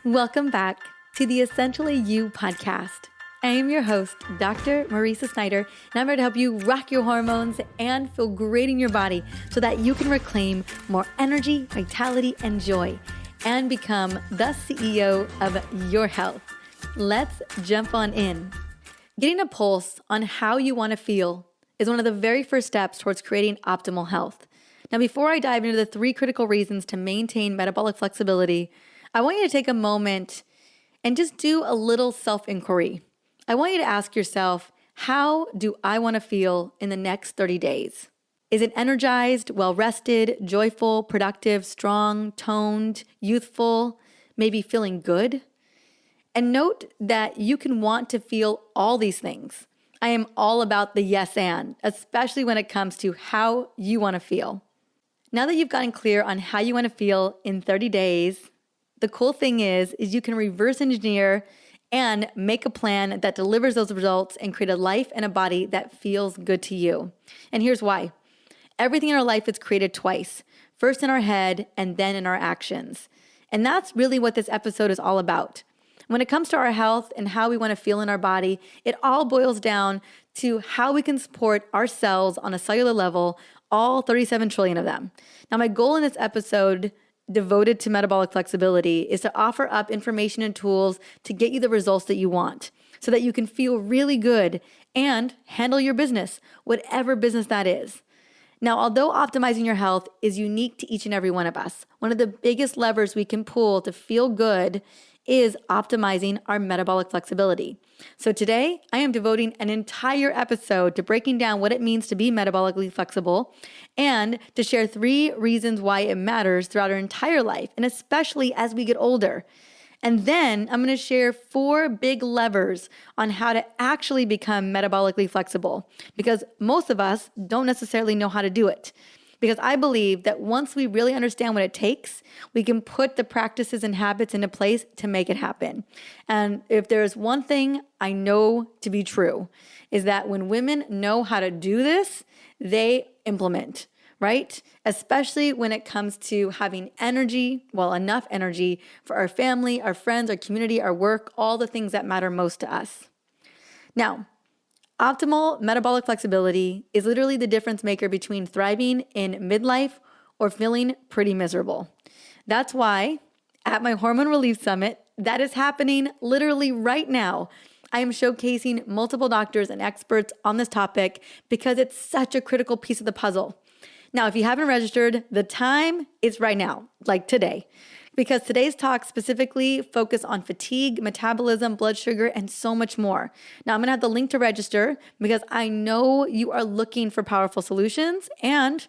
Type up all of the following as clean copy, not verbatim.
Welcome back to the Essentially You podcast. I am your host, Dr. Marisa Snyder, and I'm here to help you rock your hormones and feel great in your body so that you can reclaim more energy, vitality, and joy and become the CEO of your health. Let's jump on in. Getting a pulse on how you want to feel is one of the very first steps towards creating optimal health. Now, before I dive into the 3 critical reasons to maintain metabolic flexibility, I want you to take a moment and just do a little self-inquiry. I want you to ask yourself, how do I want to feel in the next 30 days? Is it energized, well-rested, joyful, productive, strong, toned, youthful, maybe feeling good? And note that you can want to feel all these things. I am all about the yes and, especially when it comes to how you want to feel. Now that you've gotten clear on how you want to feel in 30 days, the cool thing is you can reverse engineer and make a plan that delivers those results and create a life and a body that feels good to you. And here's why. Everything in our life is created twice, first in our head and then in our actions. And that's really what this episode is all about. When it comes to our health and how we want to feel in our body, it all boils down to how we can support our cells on a cellular level, all 37 trillion of them. Now, my goal in this episode devoted to metabolic flexibility is to offer up information and tools to get you the results that you want so that you can feel really good and handle your business, whatever business that is. Now, although optimizing your health is unique to each and every one of us, one of the biggest levers we can pull to feel good is optimizing our metabolic flexibility. So today, I am devoting an entire episode to breaking down what it means to be metabolically flexible and to share 3 reasons why it matters throughout our entire life, and especially as we get older. And then I'm going to share 4 big levers on how to actually become metabolically flexible, because most of us don't necessarily know how to do it. Because I believe that once we really understand what it takes, we can put the practices and habits into place to make it happen. And if there's one thing I know to be true, is that when women know how to do this, they implement, right? Especially when it comes to having energy, enough energy for our family, our friends, our community, our work, all the things that matter most to us. Now, optimal metabolic flexibility is literally the difference maker between thriving in midlife or feeling pretty miserable. That's why at my Hormone Relief Summit, that is happening literally right now, I am showcasing multiple doctors and experts on this topic because it's such a critical piece of the puzzle. Now, if you haven't registered, the time is right now, like today. Because today's talks specifically focus on fatigue, metabolism, blood sugar, and so much more. Now, I'm going to have the link to register because I know you are looking for powerful solutions, and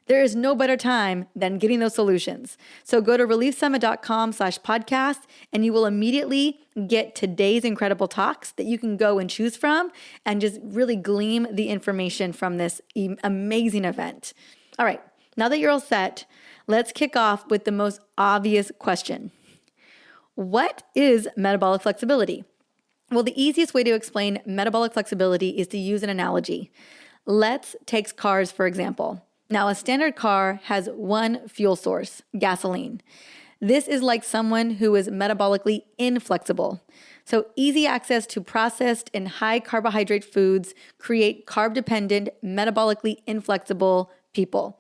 there is no better time than getting those solutions. So go to reliefsummit.com/podcast, and you will immediately get today's incredible talks that you can go and choose from and just really glean the information from this amazing event. All right, now that you're all set, let's kick off with the most obvious question. What is metabolic flexibility? Well, the easiest way to explain metabolic flexibility is to use an analogy. Let's take cars, for example. Now, a standard car has one fuel source, gasoline. This is like someone who is metabolically inflexible. So easy access to processed and high carbohydrate foods create carb-dependent, metabolically inflexible people.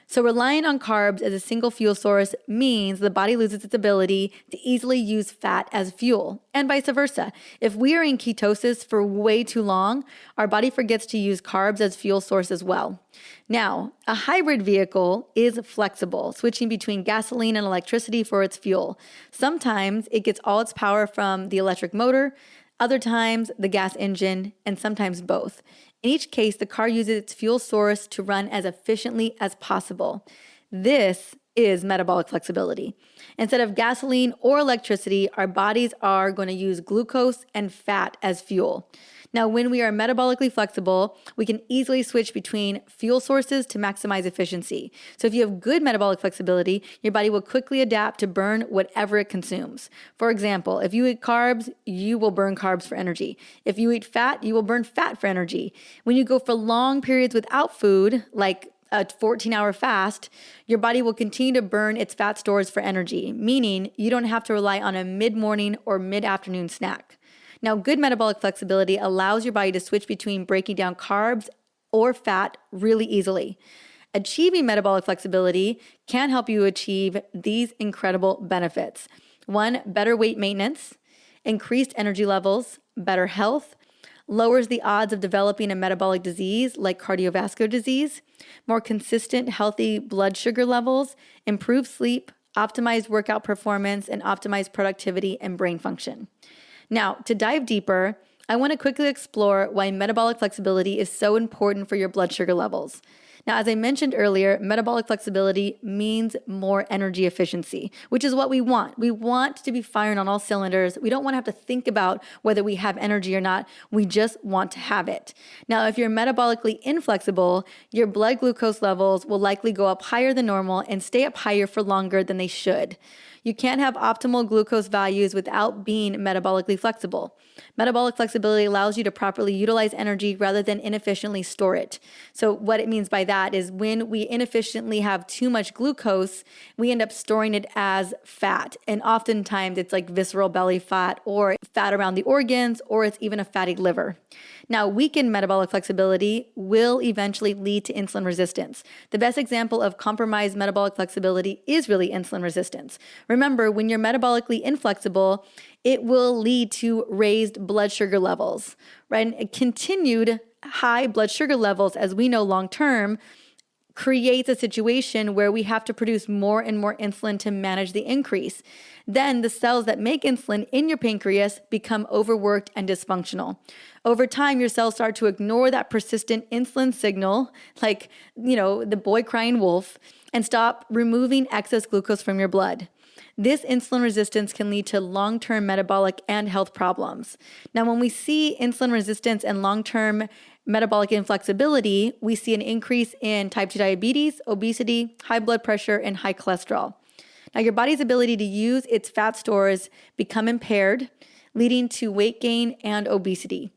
So relying on carbs as a single fuel source means the body loses its ability to easily use fat as fuel, and vice versa. If we are in ketosis for way too long, our body forgets to use carbs as fuel source as well. Now, a hybrid vehicle is flexible, switching between gasoline and electricity for its fuel. Sometimes it gets all its power from the electric motor, other times the gas engine, and sometimes both. In each case, the car uses its fuel source to run as efficiently as possible. This is metabolic flexibility. Instead of gasoline or electricity, our bodies are going to use glucose and fat as fuel. Now, when we are metabolically flexible, we can easily switch between fuel sources to maximize efficiency. So if you have good metabolic flexibility, your body will quickly adapt to burn whatever it consumes. For example, if you eat carbs, you will burn carbs for energy. If you eat fat, you will burn fat for energy. When you go for long periods without food, like a 14-hour fast, your body will continue to burn its fat stores for energy, meaning you don't have to rely on a mid-morning or mid-afternoon snack. Now, good metabolic flexibility allows your body to switch between breaking down carbs or fat really easily. Achieving metabolic flexibility can help you achieve these incredible benefits. 1, better weight maintenance, increased energy levels, better health, lowers the odds of developing a metabolic disease like cardiovascular disease, more consistent, healthy blood sugar levels, improved sleep, optimized workout performance, and optimized productivity and brain function. Now, to dive deeper, I want to quickly explore why metabolic flexibility is so important for your blood sugar levels. Now, as I mentioned earlier, metabolic flexibility means more energy efficiency, which is what we want. We want to be firing on all cylinders. We don't want to have to think about whether we have energy or not. We just want to have it. Now, if you're metabolically inflexible, your blood glucose levels will likely go up higher than normal and stay up higher for longer than they should. You can't have optimal glucose values without being metabolically flexible. Metabolic flexibility allows you to properly utilize energy rather than inefficiently store it. So what it means by that is when we inefficiently have too much glucose, we end up storing it as fat. And oftentimes it's like visceral belly fat or fat around the organs, or it's even a fatty liver. Now, weakened metabolic flexibility will eventually lead to insulin resistance. The best example of compromised metabolic flexibility is really insulin resistance. Remember, when you're metabolically inflexible, it will lead to raised blood sugar levels, right? And continued high blood sugar levels, as we know long term, creates a situation where we have to produce more and more insulin to manage the increase. Then the cells that make insulin in your pancreas become overworked and dysfunctional. Over time, your cells start to ignore that persistent insulin signal, like, the boy crying wolf, and stop removing excess glucose from your blood. This insulin resistance can lead to long-term metabolic and health problems. Now, when we see insulin resistance and long-term metabolic inflexibility, we see an increase in type 2 diabetes, obesity, high blood pressure, and high cholesterol. Now, your body's ability to use its fat stores become impaired, leading to weight gain and obesity.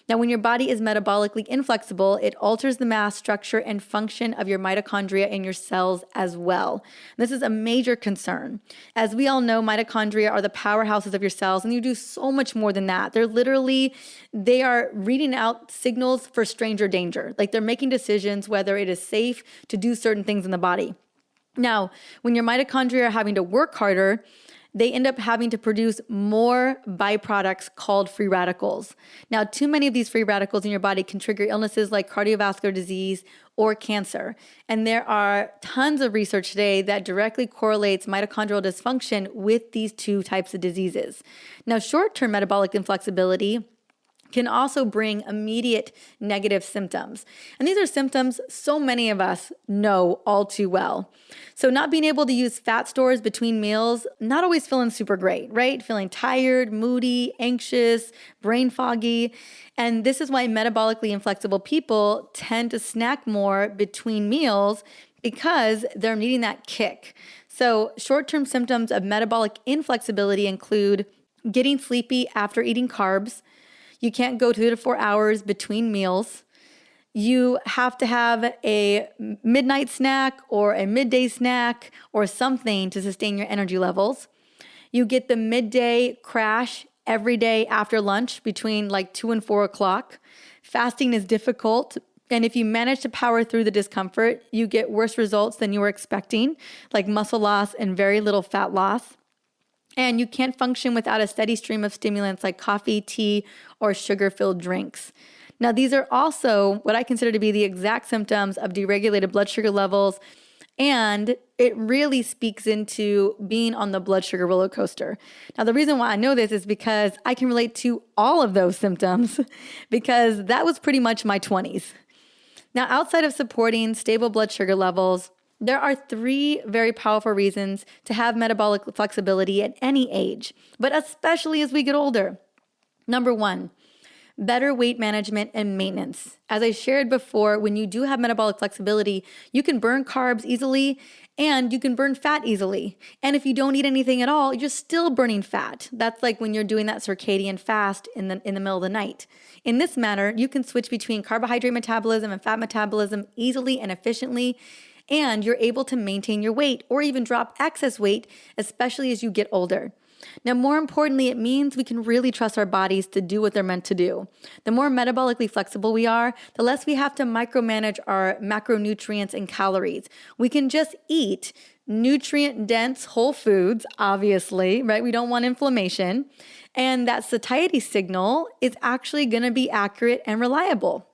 Now, when your body is metabolically inflexible, it alters the mass, structure, and function of your mitochondria in your cells as well. This is a major concern. As we all know, mitochondria are the powerhouses of your cells, and you do so much more than that. They are reading out signals for stranger danger. Like they're making decisions whether it is safe to do certain things in the body. Now, when your mitochondria are having to work harder, they end up having to produce more byproducts called free radicals. Now, too many of these free radicals in your body can trigger illnesses like cardiovascular disease or cancer. And there are tons of research today that directly correlates mitochondrial dysfunction with these two types of diseases. Now, short-term metabolic inflexibility can also bring immediate negative symptoms. And these are symptoms so many of us know all too well. So not being able to use fat stores between meals, not always feeling super great, right? Feeling tired, moody, anxious, brain foggy. And this is why metabolically inflexible people tend to snack more between meals because they're needing that kick. So short-term symptoms of metabolic inflexibility include getting sleepy after eating carbs. You can't go 2 to 4 hours between meals. You have to have a midnight snack or a midday snack or something to sustain your energy levels. You get the midday crash every day after lunch between like 2 and 4 o'clock. Fasting is difficult. And if you manage to power through the discomfort, you get worse results than you were expecting, like muscle loss and very little fat loss. And you can't function without a steady stream of stimulants like coffee, tea, or sugar-filled drinks. Now, these are also what I consider to be the exact symptoms of deregulated blood sugar levels, and it really speaks into being on the blood sugar roller coaster. Now, the reason why I know this is because I can relate to all of those symptoms because that was pretty much my 20s. Now, outside of supporting stable blood sugar levels, there are 3 very powerful reasons to have metabolic flexibility at any age, but especially as we get older. Number 1, better weight management and maintenance. As I shared before, when you do have metabolic flexibility, you can burn carbs easily and you can burn fat easily. And if you don't eat anything at all, you're still burning fat. That's like when you're doing that circadian fast in the middle of the night. In this manner, you can switch between carbohydrate metabolism and fat metabolism easily and efficiently, and you're able to maintain your weight or even drop excess weight, especially as you get older. Now, more importantly, it means we can really trust our bodies to do what they're meant to do. The more metabolically flexible we are, the less we have to micromanage our macronutrients and calories. We can just eat nutrient-dense whole foods, obviously, right? We don't want inflammation. And that satiety signal is actually going to be accurate and reliable,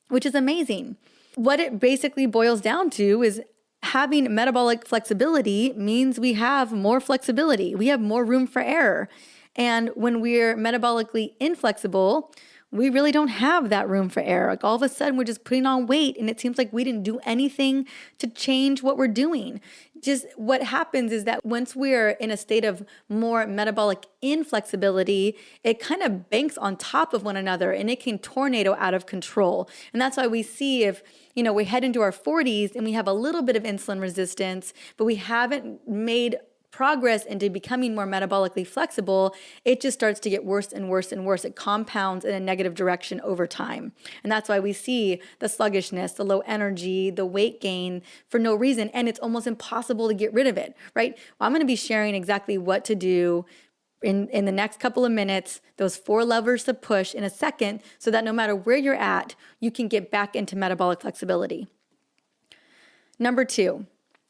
which is amazing. What it basically boils down to is having metabolic flexibility means we have more flexibility. We have more room for error. And when we're metabolically inflexible, we really don't have that room for error. Like all of a sudden, we're just putting on weight and it seems like we didn't do anything to change what we're doing. Just what happens is that once we're in a state of more metabolic inflexibility, it kind of banks on top of one another and it can tornado out of control. And that's why we see if, we head into our 40s and we have a little bit of insulin resistance, but we haven't made progress into becoming more metabolically flexible, it just starts to get worse and worse and worse. It compounds in a negative direction over time. And that's why we see the sluggishness, the low energy, the weight gain for no reason. And it's almost impossible to get rid of it, right? Well, I'm going to be sharing exactly what to do in the next couple of minutes, those 4 levers to push in a second, so that no matter where you're at, you can get back into metabolic flexibility. Number 2.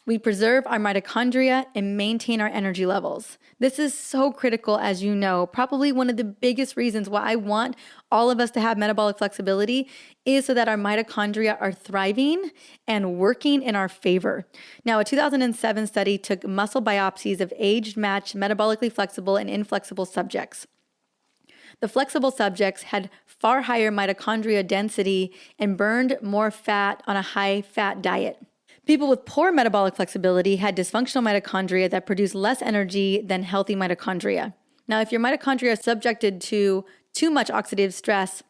We preserve our mitochondria and maintain our energy levels. This is so critical, as you know. Probably one of the biggest reasons why I want all of us to have metabolic flexibility is so that our mitochondria are thriving and working in our favor. Now, a 2007 study took muscle biopsies of age-matched, metabolically flexible and inflexible subjects. The flexible subjects had far higher mitochondria density and burned more fat on a high-fat diet. People with poor metabolic flexibility had dysfunctional mitochondria that produced less energy than healthy mitochondria. Now, if your mitochondria are subjected to too much oxidative stress,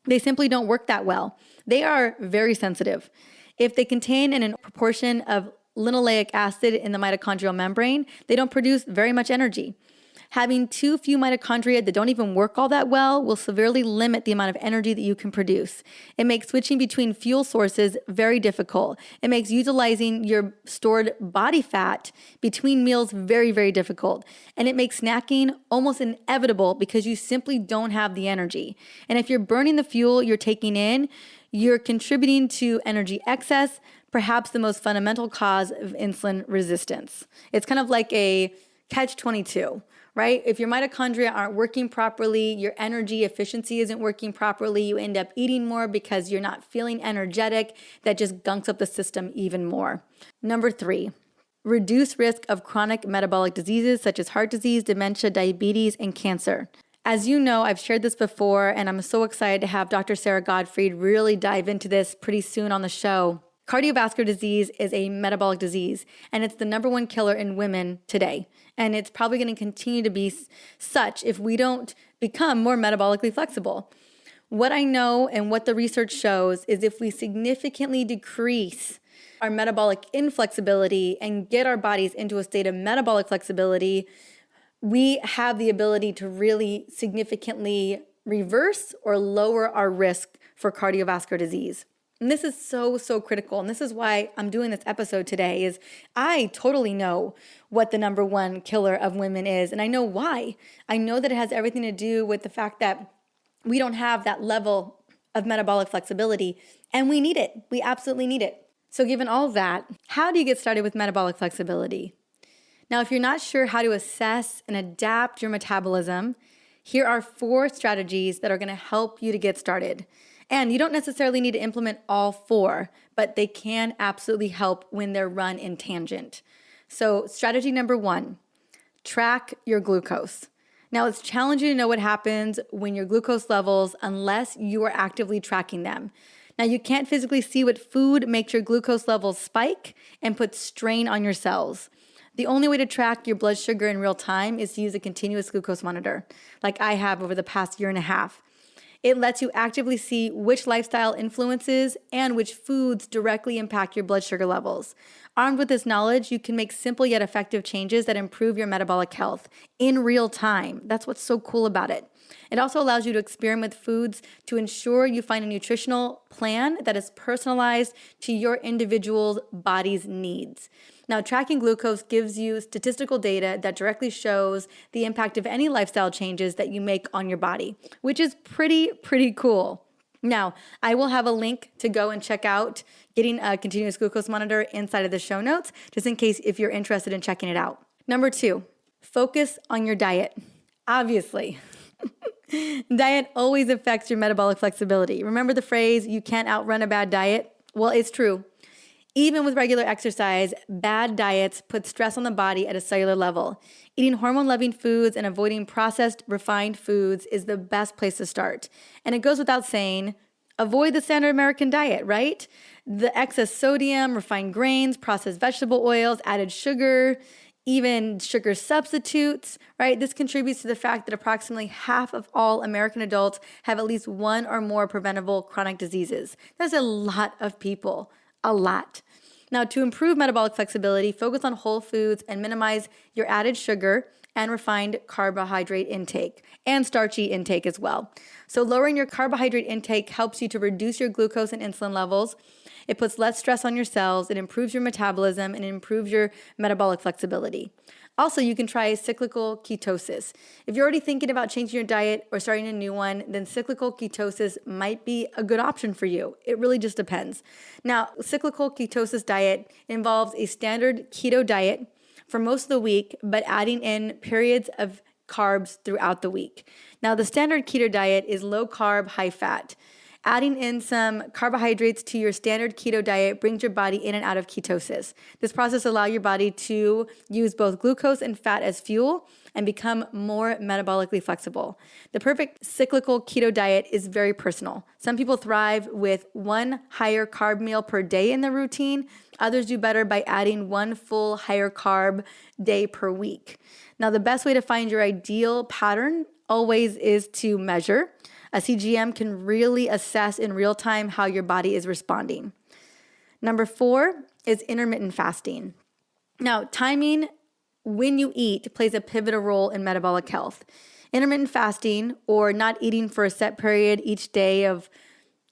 they simply don't work that well. They are very sensitive. If they contain a proportion of linoleic acid in the mitochondrial membrane, they don't produce very much energy. Having too few mitochondria that don't even work all that well will severely limit the amount of energy that you can produce. It makes switching between fuel sources very difficult. It makes utilizing your stored body fat between meals very, very difficult. And it makes snacking almost inevitable because you simply don't have the energy. And if you're burning the fuel you're taking in, you're contributing to energy excess, perhaps the most fundamental cause of insulin resistance. It's kind of like a catch-22. Right? If your mitochondria aren't working properly, your energy efficiency isn't working properly, you end up eating more because you're not feeling energetic. That just gunks up the system even more. Number 3, reduce risk of chronic metabolic diseases such as heart disease, dementia, diabetes, and cancer. As you know, I've shared this before, and I'm so excited to have Dr. Sarah Gottfried really dive into this pretty soon on the show. Cardiovascular disease is a metabolic disease, and it's the number 1 killer in women today. And it's probably going to continue to be such if we don't become more metabolically flexible. What I know and what the research shows is if we significantly decrease our metabolic inflexibility and get our bodies into a state of metabolic flexibility, we have the ability to really significantly reverse or lower our risk for cardiovascular disease. And this is so, so critical. And this is why I'm doing this episode today is I totally know what the number 1 killer of women is. And I know why. I know that it has everything to do with the fact that we don't have that level of metabolic flexibility and we need it. We absolutely need it. So given all of that, how do you get started with metabolic flexibility? Now, if you're not sure how to assess and adapt your metabolism, here are 4 strategies that are going to help you to get started. And you don't necessarily need to implement all 4, but they can absolutely help when they're run in tangent. So strategy number 1, track your glucose. Now it's challenging to know what happens when your glucose levels unless you are actively tracking them. Now you can't physically see what food makes your glucose levels spike and put strain on your cells. The only way to track your blood sugar in real time is to use a continuous glucose monitor, like I have over the past year and a half. It lets you actively see which lifestyle influences and which foods directly impact your blood sugar levels. Armed with this knowledge, you can make simple yet effective changes that improve your metabolic health in real time. That's what's so cool about it. It also allows you to experiment with foods to ensure you find a nutritional plan that is personalized to your individual body's needs. Now, tracking glucose gives you statistical data that directly shows the impact of any lifestyle changes that you make on your body, which is pretty cool. Now, I will have a link to go and check out getting a continuous glucose monitor inside of the show notes, just in case if you're interested in checking it out. Number 2, focus on your diet. Obviously. Diet always affects your metabolic flexibility. Remember the phrase, you can't outrun a bad diet? Well, it's true. Even with regular exercise, bad diets put stress on the body at a cellular level. Eating hormone-loving foods and avoiding processed, refined foods is the best place to start. And it goes without saying, avoid the standard American diet, right? The excess sodium, refined grains, processed vegetable oils, added sugar, even sugar substitutes, right? This contributes to the fact that approximately half of all American adults have at least one or more preventable chronic diseases. That's a lot of people, a lot. Now, to improve metabolic flexibility, focus on whole foods and minimize your added sugar and refined carbohydrate intake and starchy intake as well. So lowering your carbohydrate intake helps you to reduce your glucose and insulin levels. It puts less stress on your cells, it improves your metabolism, and it improves your metabolic flexibility. Also, you can try cyclical ketosis. If you're already thinking about changing your diet or starting a new one, then cyclical ketosis might be a good option for you. It really just depends. Now, cyclical ketosis diet involves a standard keto diet for most of the week, but adding in periods of carbs throughout the week. Now, the standard keto diet is low carb, high fat. Adding in some carbohydrates to your standard keto diet brings your body in and out of ketosis. This process allows your body to use both glucose and fat as fuel and become more metabolically flexible. The perfect cyclical keto diet is very personal. Some people thrive with one higher carb meal per day in their routine. Others do better by adding one full higher carb day per week. Now, the best way to find your ideal pattern always is to measure. A CGM can really assess in real time how your body is responding. Number 4 is intermittent fasting. Now, timing when you eat plays a pivotal role in metabolic health. Intermittent fasting, or not eating for a set period each day of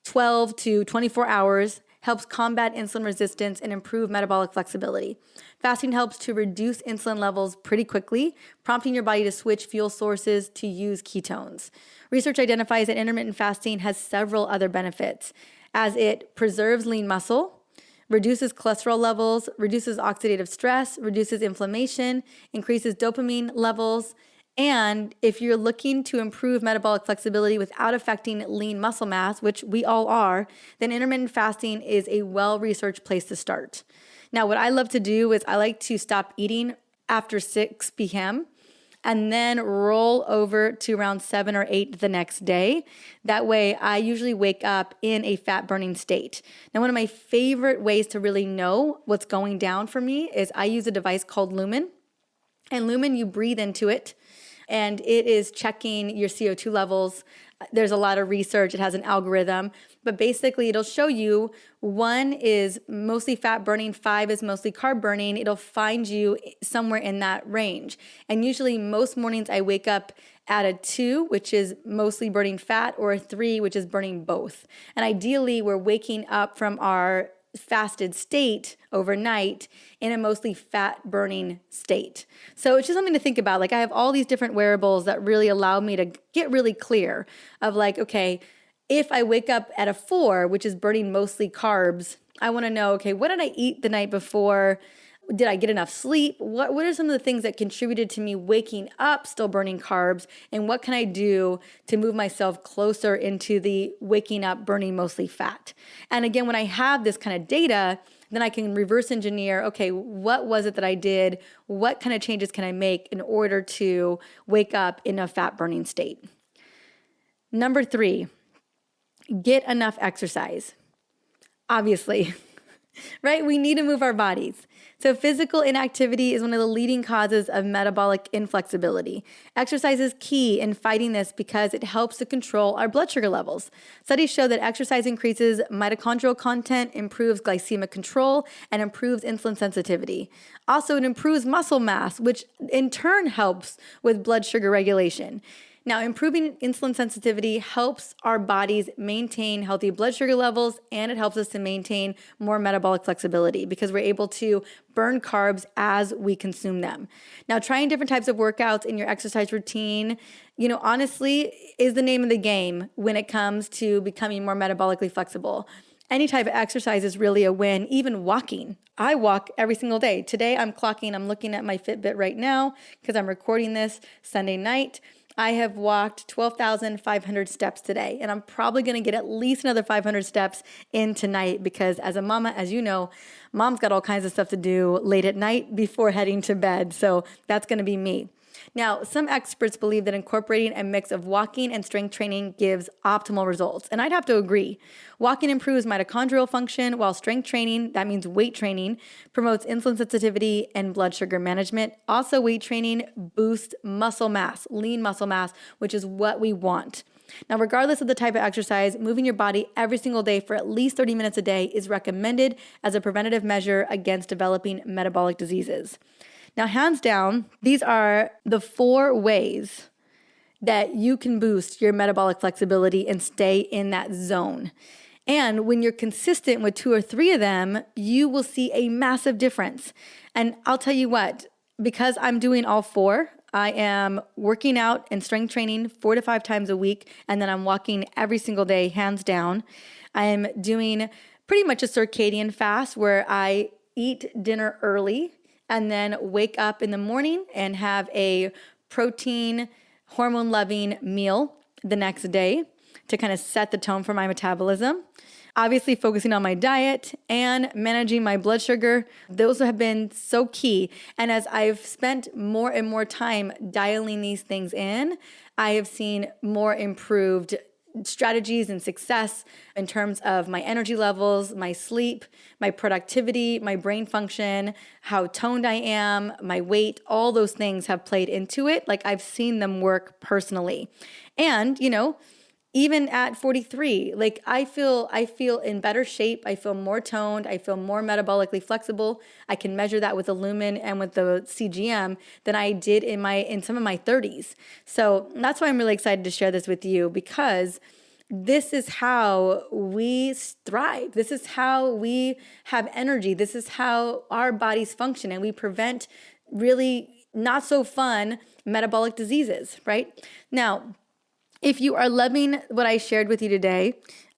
12 to 24 hours, helps combat insulin resistance and improve metabolic flexibility. Fasting helps to reduce insulin levels pretty quickly, prompting your body to switch fuel sources to use ketones. Research identifies that intermittent fasting has several other benefits, as it preserves lean muscle, reduces cholesterol levels, reduces oxidative stress, reduces inflammation, increases dopamine levels, and if you're looking to improve metabolic flexibility without affecting lean muscle mass, which we all are, then intermittent fasting is a well-researched place to start. Now, what I love to do is I like to stop eating after 6 p.m. and then roll over to around 7 or 8 the next day. That way, I usually wake up in a fat-burning state. Now, one of my favorite ways to really know what's going down for me is I use a device called Lumen. And Lumen, you breathe into it, and it is checking your CO2 levels. There's a lot of research. It has an algorithm, but basically it'll show you 1 is mostly fat burning, 5 is mostly carb burning. It'll find you somewhere in that range. And usually most mornings I wake up at a 2, which is mostly burning fat, or a 3, which is burning both. And ideally we're waking up from our fasted state overnight in a mostly fat burning state. So it's just something to think about. Like, I have all these different wearables that really allow me to get really clear of like, okay, if I wake up at a 4, which is burning mostly carbs, I want to know, okay, what did I eat the night before? Did I get enough sleep? What are some of the things that contributed to me waking up still burning carbs? And what can I do to move myself closer into the waking up burning mostly fat? And again, when I have this kind of data, then I can reverse engineer, okay, what was it that I did? What kind of changes can I make in order to wake up in a fat burning state? Number 3, get enough exercise. Obviously. right? We need to move our bodies. So physical inactivity is one of the leading causes of metabolic inflexibility. Exercise is key in fighting this because it helps to control our blood sugar levels. Studies show that exercise increases mitochondrial content, improves glycemic control, and improves insulin sensitivity. Also, it improves muscle mass, which in turn helps with blood sugar regulation. Now, improving insulin sensitivity helps our bodies maintain healthy blood sugar levels, and it helps us to maintain more metabolic flexibility because we're able to burn carbs as we consume them. Now, trying different types of workouts in your exercise routine, honestly, is the name of the game when it comes to becoming more metabolically flexible. Any type of exercise is really a win, even walking. I walk every single day. Today, I'm looking at my Fitbit right now because I'm recording this Sunday night. I have walked 12,500 steps today, and I'm probably going to get at least another 500 steps in tonight because as a mama, as you know, mom's got all kinds of stuff to do late at night before heading to bed. So that's going to be me. Now, some experts believe that incorporating a mix of walking and strength training gives optimal results, and I'd have to agree. Walking improves mitochondrial function, while strength training, that means weight training, promotes insulin sensitivity and blood sugar management. Also, weight training boosts muscle mass, lean muscle mass, which is what we want. Now, regardless of the type of exercise, moving your body every single day for at least 30 minutes a day is recommended as a preventative measure against developing metabolic diseases. Now, hands down, these are the 4 ways that you can boost your metabolic flexibility and stay in that zone. And when you're consistent with 2 or 3 of them, you will see a massive difference. And I'll tell you what, because I'm doing all 4, I am working out and strength training 4 to 5 times a week, and then I'm walking every single day, hands down. I am doing pretty much a circadian fast where I eat dinner early and then wake up in the morning and have a protein, hormone-loving meal the next day to kind of set the tone for my metabolism. Obviously, focusing on my diet and managing my blood sugar, those have been so key. And as I've spent more and more time dialing these things in, I have seen more improved strategies and success in terms of my energy levels, my sleep, my productivity, my brain function, how toned I am, my weight, all those things have played into it. Like I've seen them work personally. And, even at 43, like I feel in better shape. I feel more toned. I feel more metabolically flexible. I can measure that with the Lumen and with the CGM than I did in some of my 30s. So that's why I'm really excited to share this with you, because this is how we thrive. This is how we have energy. This is how our bodies function, and we prevent really not so fun metabolic diseases, right? Now, if you are loving what I shared with you today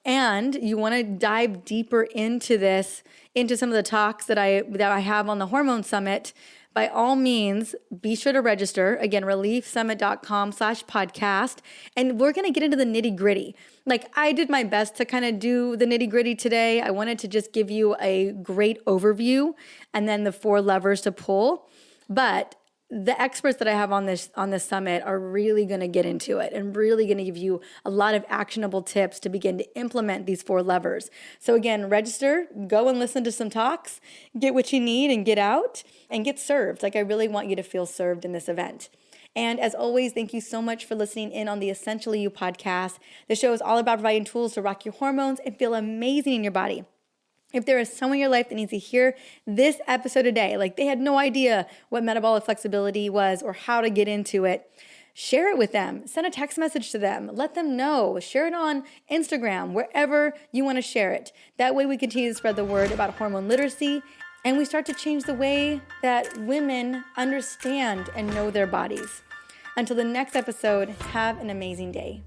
and you want to dive deeper into this, into some of the talks that I have on the Hormone Summit, by all means, be sure to register. Again, reliefsummit.com/podcast. And we're going to get into the nitty gritty. Like I did my best to kind of do the nitty gritty today. I wanted to just give you a great overview and then the 4 levers to pull. But the experts that I have on this summit are really going to get into it and really going to give you a lot of actionable tips to begin to implement these 4 levers. So again, register, go and listen to some talks, get what you need and get out and get served. Like I really want you to feel served in this event. And as always, thank you so much for listening in on the Essentially You podcast. The show is all about providing tools to rock your hormones and feel amazing in your body. If there is someone in your life that needs to hear this episode today, like they had no idea what metabolic flexibility was or how to get into it, share it with them. Send a text message to them. Let them know. Share it on Instagram, wherever you want to share it. That way we continue to spread the word about hormone literacy, and we start to change the way that women understand and know their bodies. Until the next episode, have an amazing day.